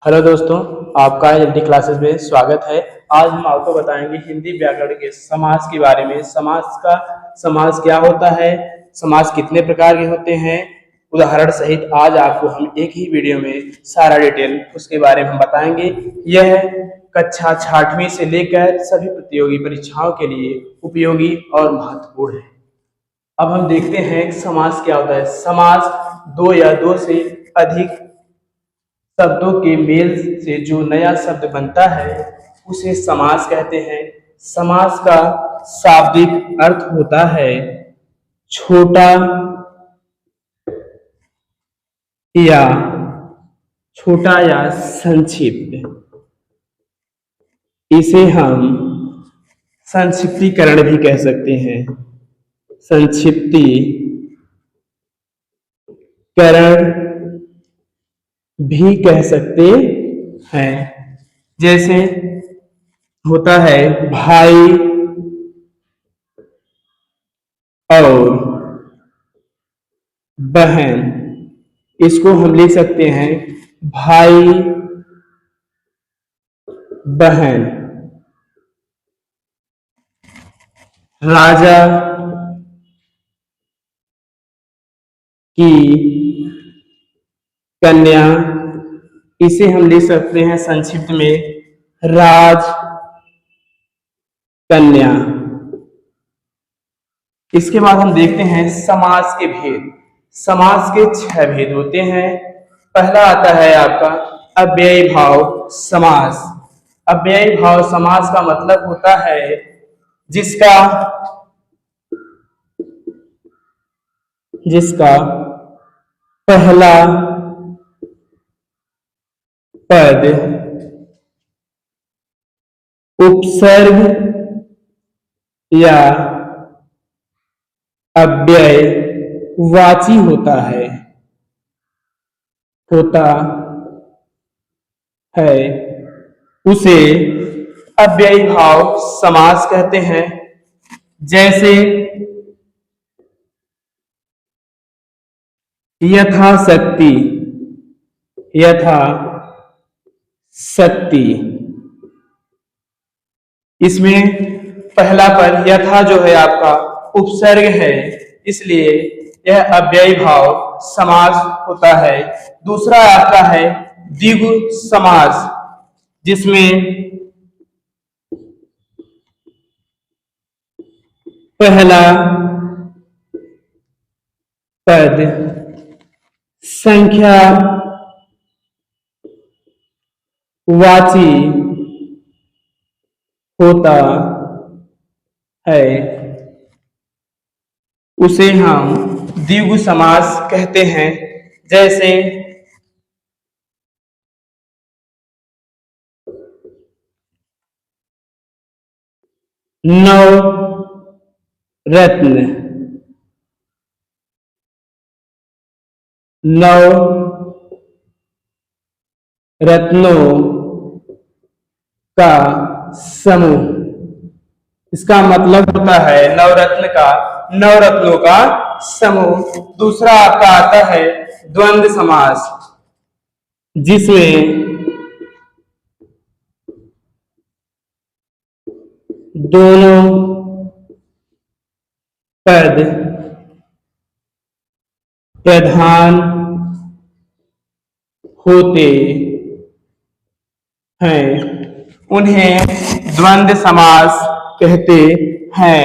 Hello दोस्तों, आपका Hindi classes में स्वागत है। आज हम आपको बताएंगे हिंदी व्याकरण के समास के बारे में। समास क्या होता है, समास कितने प्रकार के होते हैं, उदाहरण सहित आज आपको हम एक ही वीडियो में सारा डिटेल उसके बारे में हम बताएंगे। यह कक्षा 6वीं से लेकर सभी प्रतियोगी परीक्षाओं के लिए उपयोगी और महत्वपूर्ण है। अब हम देखते हैं समास क्या होता है। समास दो या दो से अधिक शब्दों के मेल से जो नया शब्द बनता है उसे समास कहते हैं। समास का शाब्दिक अर्थ होता है छोटा या संक्षिप्त। इसे हम संक्षिप्तीकरण भी कह सकते हैं। संक्षिप्तीकरण भी कह सकते हैं। जैसे होता है भाई और बहन, इसको हम लिख सकते हैं भाई बहन। राजा की कन्या, इसे हम लिख सकते हैं संक्षिप्त में राज कन्या। इसके बाद हम देखते हैं समास के भेद। समास के 6 भेद होते हैं। पहला आता है आपका अव्ययी भाव समास। अव्ययी भाव समास का मतलब होता है जिसका पहला पद उपसर्ग या अव्ययवाची होता है उसे अव्ययी भाव समास कहते हैं। जैसे यथाशक्ति, इसमें पहला पद यथा जो है आपका उपसर्ग है, इसलिए यह अव्ययी भाव समास होता है। दूसरा आता है द्विगु समास, जिसमें पहला पद संख्या वाची होता है, उसे हम द्विगु समास कहते हैं। जैसे नव रत्नों का समूह, इसका मतलब होता है नवरत्नों का समूह। दूसरा आपका आता है द्वंद्व समास, जिसमें दोनों पद प्रधान होते हैं, उन्हें द्वंद्व समास कहते हैं।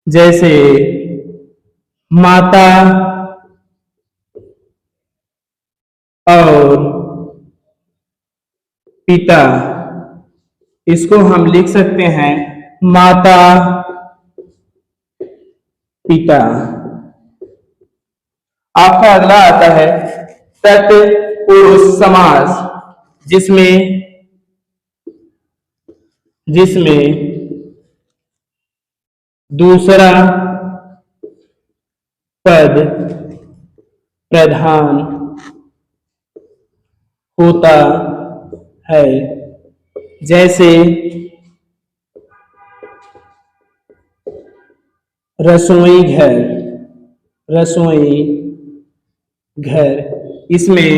जैसे माता और पिता, इसको हम लिख सकते हैं माता पिता। आपका अगला आता है तत्पुरुष समास, जिसमें दूसरा पद प्रधान होता है। जैसे रसोई घर, रसोई घर, इसमें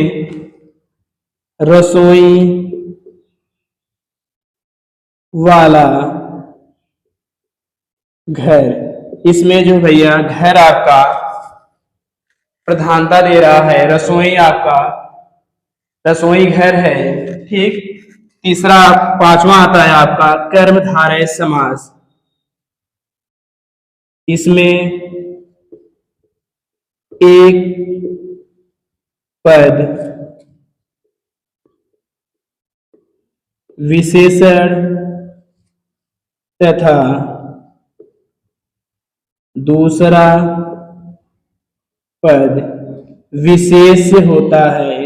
रसोई वाला घर, इसमें जो भैया घर आपका प्रधानता दे रहा है, रसोई आपका रसोई घर है, ठीक। तीसरा पांचवा आता है आपका कर्मधारय समास, इसमें एक पद विशेषण तथा दूसरा पद विशेष होता है,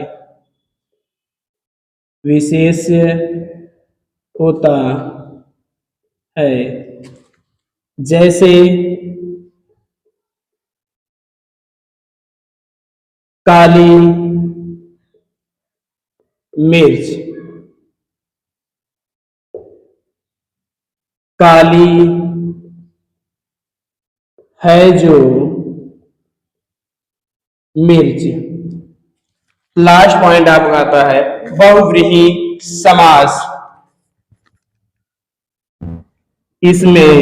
विशेष होता है। जैसे काली मिर्च, काली है जो मिर्च। लास्ट पॉइंट आपका आता है बहुव्रीहि समास, इसमें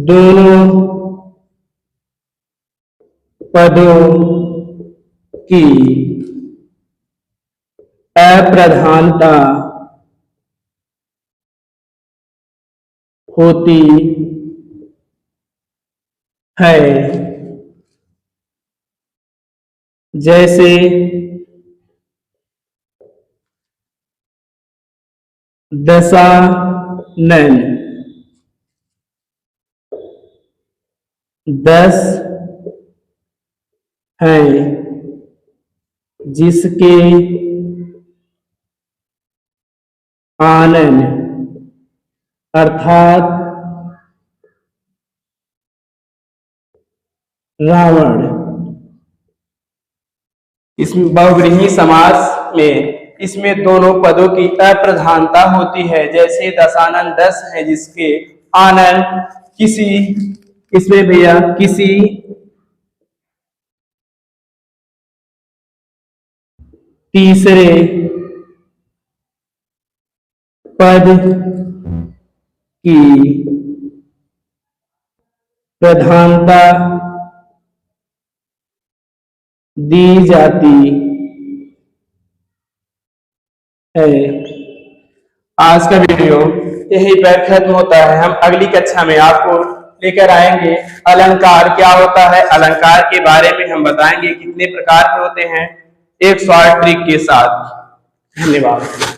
दोनों पदों की अप्रधानता होती है। जैसे दशानन, 10 हैं जिसके आनन अर्थात रावण। इसमें बहुव्रीहि समास में इसमें दोनों पदों की अप्रधानता होती है। जैसे दशानन 10 है जिसके आनन किसी, इसमें भैया किसी तीसरे पद की प्रधानता दी जाती है। आज का वीडियो यहीं पर खत्म होता है। हम अगली कक्षा में आपको लेकर आएंगे अलंकार क्या होता है, अलंकार के बारे में हम बताएंगे कितने प्रकार के होते हैं, एक शॉर्ट ट्रिक के साथ। धन्यवाद।